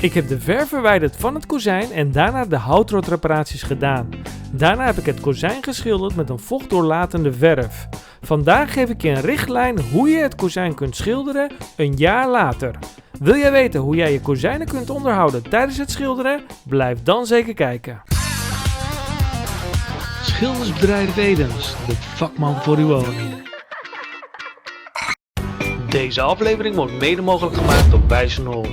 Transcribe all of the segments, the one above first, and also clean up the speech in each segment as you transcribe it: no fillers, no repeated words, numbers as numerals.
Ik heb de verf verwijderd van het kozijn en daarna de houtrotreparaties gedaan. Daarna heb ik het kozijn geschilderd met een vochtdoorlatende verf. Vandaag geef ik je een richtlijn hoe je het kozijn kunt schilderen een jaar later. Wil jij weten hoe jij je kozijnen kunt onderhouden tijdens het schilderen? Blijf dan zeker kijken. Schildersbedrijf Edens, de vakman voor uw woning. Deze aflevering wordt mede mogelijk gemaakt door Wijzenol.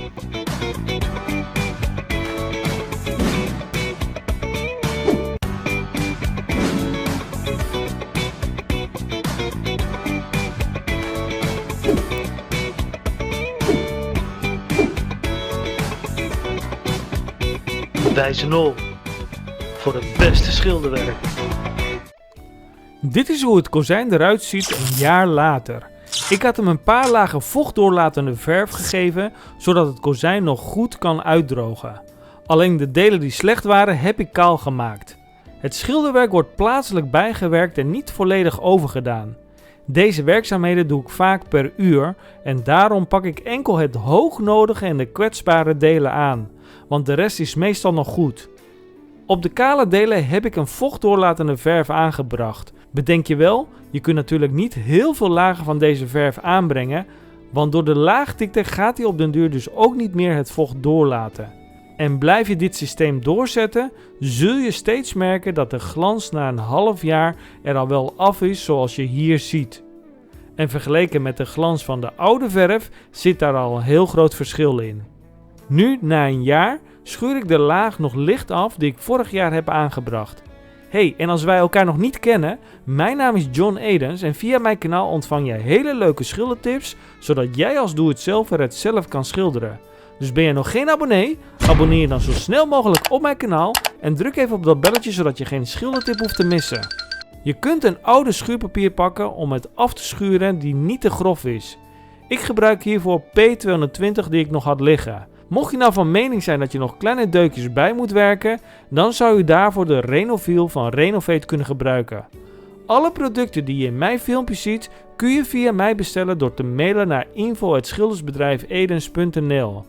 Wijzenol, voor het beste schilderwerk. Dit is hoe het kozijn eruit ziet een jaar later. Ik had hem een paar lagen vochtdoorlatende verf gegeven, zodat het kozijn nog goed kan uitdrogen. Alleen de delen die slecht waren heb ik kaal gemaakt. Het schilderwerk wordt plaatselijk bijgewerkt en niet volledig overgedaan. Deze werkzaamheden doe ik vaak per uur en daarom pak ik enkel het hoognodige en de kwetsbare delen aan, want de rest is meestal nog goed. Op de kale delen heb ik een vochtdoorlatende verf aangebracht. Bedenk je wel, je kunt natuurlijk niet heel veel lagen van deze verf aanbrengen, want door de laagdikte gaat hij op den duur dus ook niet meer het vocht doorlaten. En blijf je dit systeem doorzetten, zul je steeds merken dat de glans na een half jaar er al wel af is zoals je hier ziet. En vergeleken met de glans van de oude verf zit daar al een heel groot verschil in. Nu, na een jaar, schuur ik de laag nog licht af die ik vorig jaar heb aangebracht. Hey, en als wij elkaar nog niet kennen, mijn naam is John Edens en via mijn kanaal ontvang je hele leuke schildertips, zodat jij als doe-het-zelver het zelf kan schilderen. Dus ben je nog geen abonnee? Abonneer je dan zo snel mogelijk op mijn kanaal en druk even op dat belletje zodat je geen schildertip hoeft te missen. Je kunt een oude schuurpapier pakken om het af te schuren die niet te grof is. Ik gebruik hiervoor P220 die ik nog had liggen. Mocht je nou van mening zijn dat je nog kleine deukjes bij moet werken, dan zou je daarvoor de Renovil van Renovate kunnen gebruiken. Alle producten die je in mijn filmpje ziet, kun je via mij bestellen door te mailen naar info@schildersbedrijfedens.nl.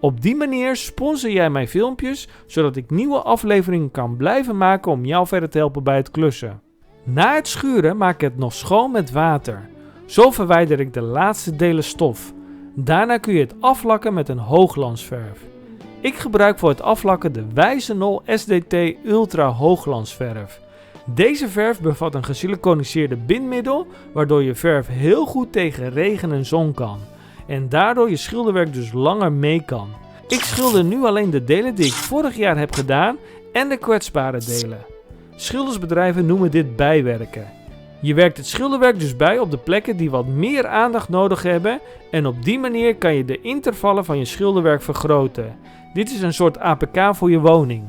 Op die manier sponsor jij mijn filmpjes, zodat ik nieuwe afleveringen kan blijven maken om jou verder te helpen bij het klussen. Na het schuren maak ik het nog schoon met water. Zo verwijder ik de laatste delen stof. Daarna kun je het aflakken met een hoogglansverf. Ik gebruik voor het aflakken de Wijzenol SDT Ultra Hoogglansverf. Deze verf bevat een gesiliconiseerde bindmiddel, waardoor je verf heel goed tegen regen en zon kan. En daardoor je schilderwerk dus langer mee kan. Ik schilder nu alleen de delen die ik vorig jaar heb gedaan en de kwetsbare delen. Schildersbedrijven noemen dit bijwerken. Je werkt het schilderwerk dus bij op de plekken die wat meer aandacht nodig hebben en op die manier kan je de intervallen van je schilderwerk vergroten. Dit is een soort APK voor je woning.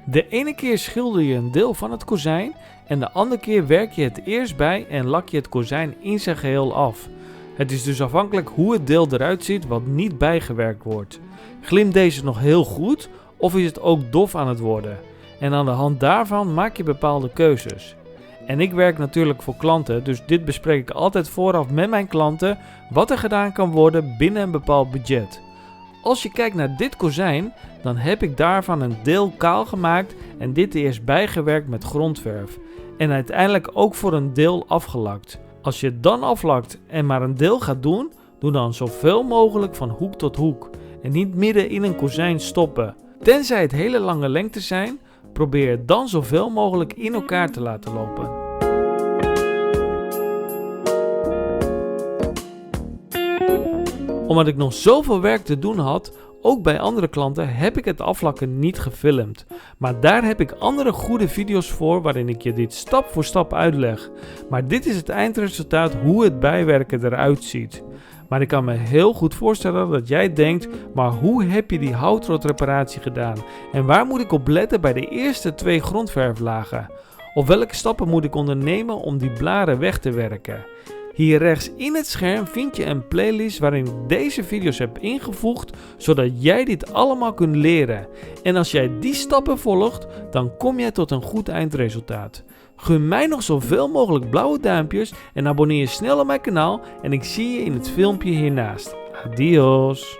De ene keer schilder je een deel van het kozijn en de andere keer werk je het eerst bij en lak je het kozijn in zijn geheel af. Het is dus afhankelijk hoe het deel eruit ziet wat niet bijgewerkt wordt. Glimt deze nog heel goed of is het ook dof aan het worden? En aan de hand daarvan maak je bepaalde keuzes. En ik werk natuurlijk voor klanten, dus dit bespreek ik altijd vooraf met mijn klanten wat er gedaan kan worden binnen een bepaald budget. Als je kijkt naar dit kozijn, dan heb ik daarvan een deel kaal gemaakt en dit eerst bijgewerkt met grondverf. En uiteindelijk ook voor een deel afgelakt. Als je het dan aflakt en maar een deel gaat doen, doe dan zoveel mogelijk van hoek tot hoek. En niet midden in een kozijn stoppen. Tenzij het hele lange lengte zijn, probeer het dan zoveel mogelijk in elkaar te laten lopen. Omdat ik nog zoveel werk te doen had, ook bij andere klanten, heb ik het aflakken niet gefilmd. Maar daar heb ik andere goede video's voor waarin ik je dit stap voor stap uitleg. Maar dit is het eindresultaat hoe het bijwerken eruit ziet. Maar ik kan me heel goed voorstellen dat jij denkt, maar hoe heb je die houtrotreparatie gedaan? En waar moet ik op letten bij de eerste 2 grondverflagen? Of welke stappen moet ik ondernemen om die blaren weg te werken? Hier rechts in het scherm vind je een playlist waarin ik deze video's heb ingevoegd, zodat jij dit allemaal kunt leren. En als jij die stappen volgt, dan kom jij tot een goed eindresultaat. Gun mij nog zoveel mogelijk blauwe duimpjes en abonneer je snel op mijn kanaal en ik zie je in het filmpje hiernaast. Adios!